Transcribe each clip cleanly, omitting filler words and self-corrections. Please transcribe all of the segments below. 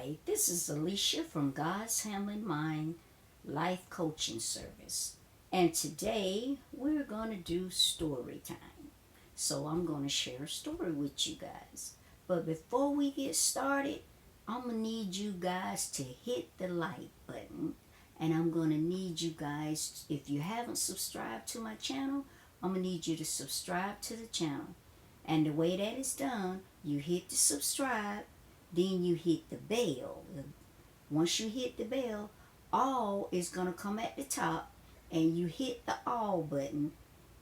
Hi, this is Alicia from God's Handling Mind Life Coaching Service. And today we're going to do story time. So I'm going to share a story with you guys. But before we get started, I'm going to need you guys to hit the like button. And I'm going to need you guys, if you haven't subscribed to my channel, I'm going to need you to subscribe to the channel. And the way that is done, you hit the subscribe, then you hit the bell. Once you hit the bell, all is going to come at the top, and you hit the all button.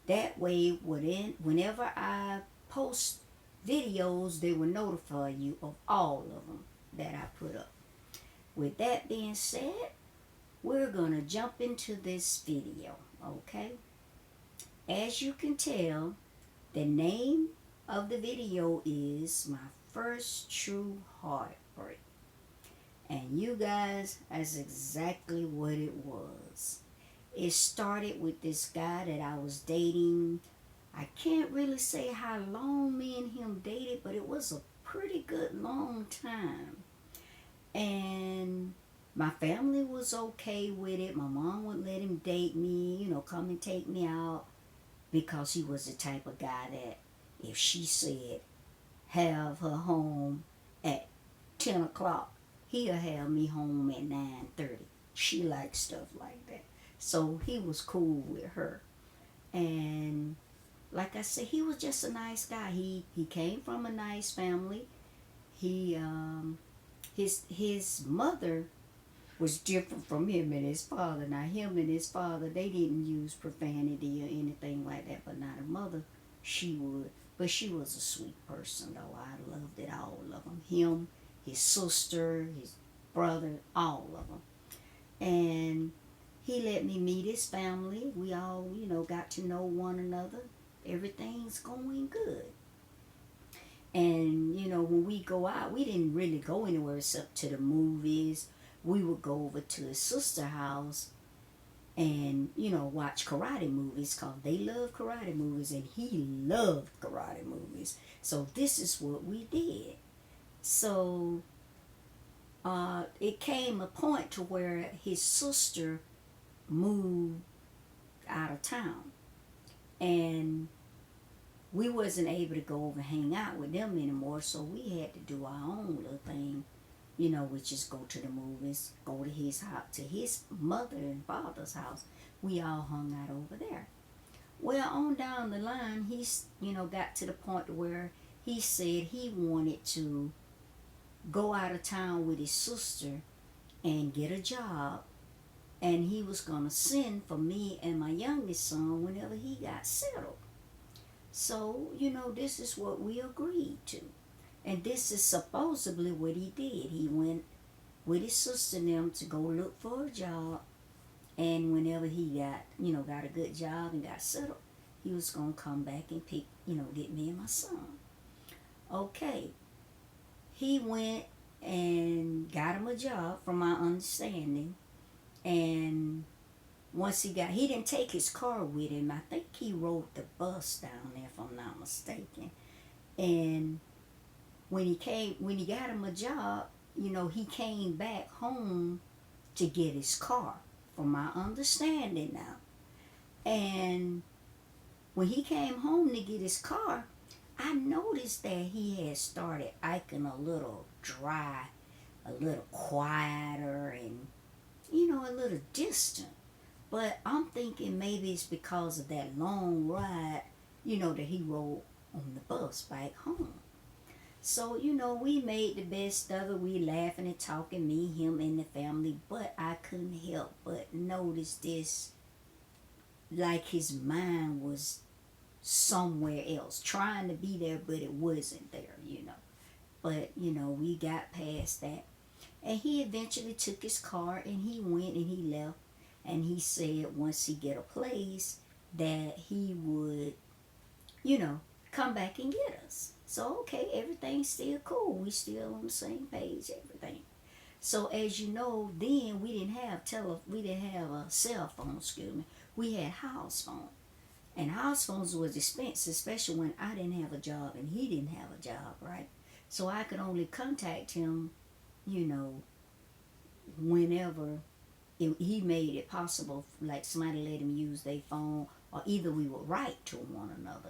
That way, whenever I post videos, they will notify you of all of them that I put up. With that being said, we're going to jump into this video, okay? As you can tell, the name of the video is My First True Heartbreak. And you guys, that's exactly what it was. It started with this guy that I was dating. I can't really say how long me and him dated, but it was a pretty good long time. And my family was okay with it. My mom would let him date me, come and take me out, because he was the type of guy that if she said have her home at 10 o'clock, he'll have me home at 9:30. She likes stuff like that. So he was cool with her. And like I said, he was just a nice guy. He came from a nice family. He his mother was different from him and his father. Now him and his father, they didn't use profanity or anything like that, but now the mother, she would. But she was a sweet person though. I loved it, all of them. Him, his sister, his brother, all of them. And he let me meet his family. We all, got to know one another. Everything's going good. And, when we go out, we didn't really go anywhere except to the movies. We would go over to his sister's house and, watch karate movies, because they love karate movies and he loved karate movies. So this is what we did. So it came a point to where his sister moved out of town. And we wasn't able to go over and hang out with them anymore, so we had to do our own little thing, which is go to the movies, go to his house, to his mother and father's house. We all hung out over there. Well, on down the line, he's, got to the point where he said he wanted to go out of town with his sister and get a job, and he was going to send for me and my youngest son whenever he got settled. So, this is what we agreed to. And this is supposedly what he did. He went with his sister and them to go look for a job. And whenever he got a good job and got settled, he was going to come back and pick, get me and my son. Okay. He went and got him a job, from my understanding. And once he didn't take his car with him. I think he rode the bus down there, if I'm not mistaken. And when he got him a job, he came back home to get his car, from my understanding now. And when he came home to get his car, I noticed that he had started acting a little dry, a little quieter, and, a little distant. But I'm thinking maybe it's because of that long ride, that he rode on the bus back home. So, we made the best of it. We laughing and talking, me, him, and the family. But I couldn't help but notice this, like his mind was somewhere else, trying to be there, but it wasn't there, But, we got past that. And he eventually took his car and he went and he left. And he said once he get a place that he would, come back and get us. So, okay, everything's still cool. We still on the same page, everything. So, as you know, then we didn't have a cell phone, We had house phone. And house phones was expensive, especially when I didn't have a job and he didn't have a job, right? So I could only contact him you know, whenever he made it possible, like somebody let him use their phone, or either we would write to one another,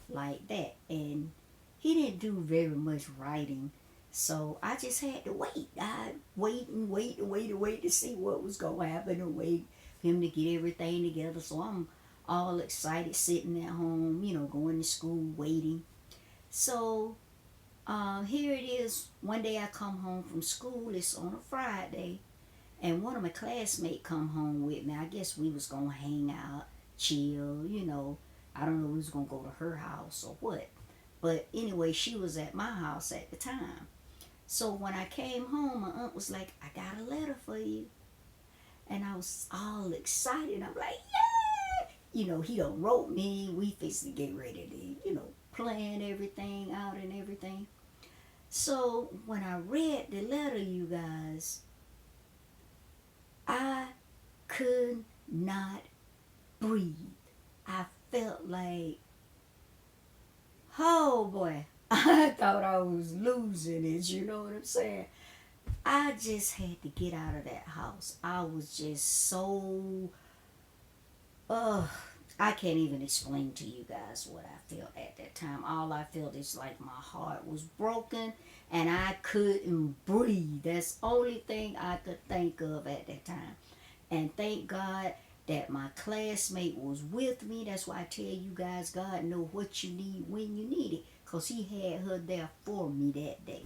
like that. And he didn't do very much writing, so I just had to wait. I wait and wait and wait and wait to see what was gonna happen, and wait for him to get everything together. So I'm all excited, sitting at home, going to school, waiting. So here it is. One day I come home from school. It's on a Friday, and one of my classmates come home with me. I guess we was gonna hang out, chill. I don't know if we was gonna go to her house or what. But anyway, she was at my house at the time. So when I came home, my aunt was like, "I got a letter for you," and I was all excited. I'm like, "Yeah!" He done wrote me. We fixed to get ready to, plan everything out and everything. So when I read the letter, you guys, I could not breathe. I felt like, oh boy, I thought I was losing it. You know what I'm saying? I just had to get out of that house. I was just so, uh, I can't even explain to you guys what I felt at that time. All I felt is like my heart was broken and I couldn't breathe. That's the only thing I could think of at that time. And thank God that my classmate was with me. That's why I tell you guys, God know what you need when you need it. Because he had her there for me that day.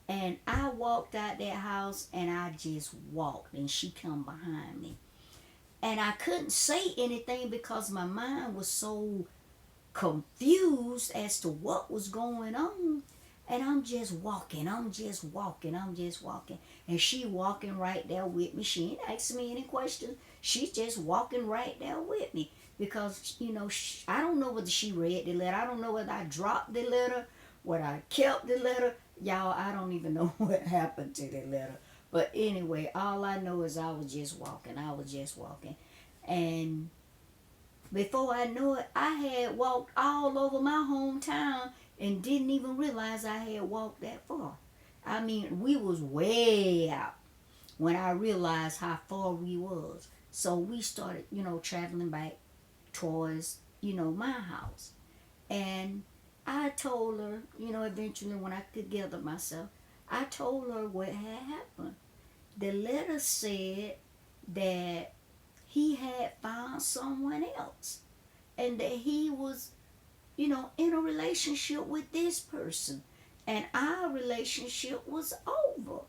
And I walked out that house and I just walked and she come behind me. And I couldn't say anything because my mind was so confused as to what was going on. And I'm just walking, I'm just walking, I'm just walking. And she walking right there with me. She ain't asking me any questions. She's just walking right there with me. Because, I don't know whether she read the letter. I don't know whether I dropped the letter, whether I kept the letter. Y'all, I don't even know what happened to the letter. But anyway, all I know is I was just walking. I was just walking. And before I knew it, I had walked all over my hometown and didn't even realize I had walked that far. I mean, we was way out when I realized how far we was. So we started, traveling back towards, my house. And I told her, eventually when I could gather myself, I told her what had happened. The letter said that he had found someone else and that he was, in a relationship with this person and our relationship was over.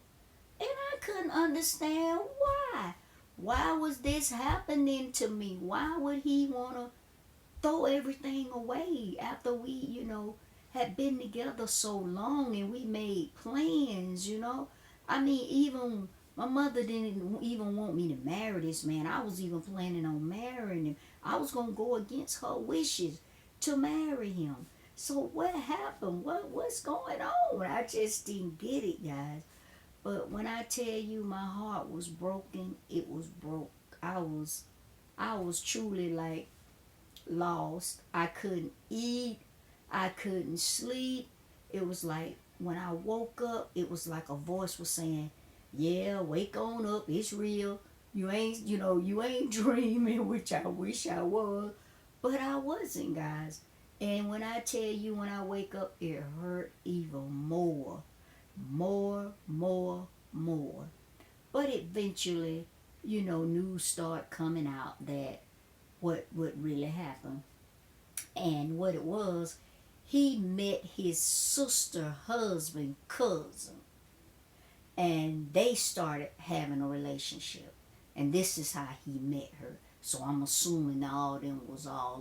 And I couldn't understand why. Why was this happening to me? Why would he want to throw everything away after we, had been together so long and we made plans? I mean, even my mother didn't even want me to marry this man. I was even planning on marrying him. I was going to go against her wishes to marry him. So what happened? What's going on? I just didn't get it, guys. But when I tell you my heart was broken, it was broke. I was truly like lost. I couldn't eat. I couldn't sleep. It was like when I woke up, it was like a voice was saying, "Yeah, wake on up. It's real. You ain't dreaming," which I wish I was, but I wasn't, guys. And when I tell you, when I wake up, it hurt even more, more. But eventually, news start coming out that what really happened. And what it was, he met his sister, husband, cousin, and they started having a relationship. And this is how he met her. So I'm assuming all them was all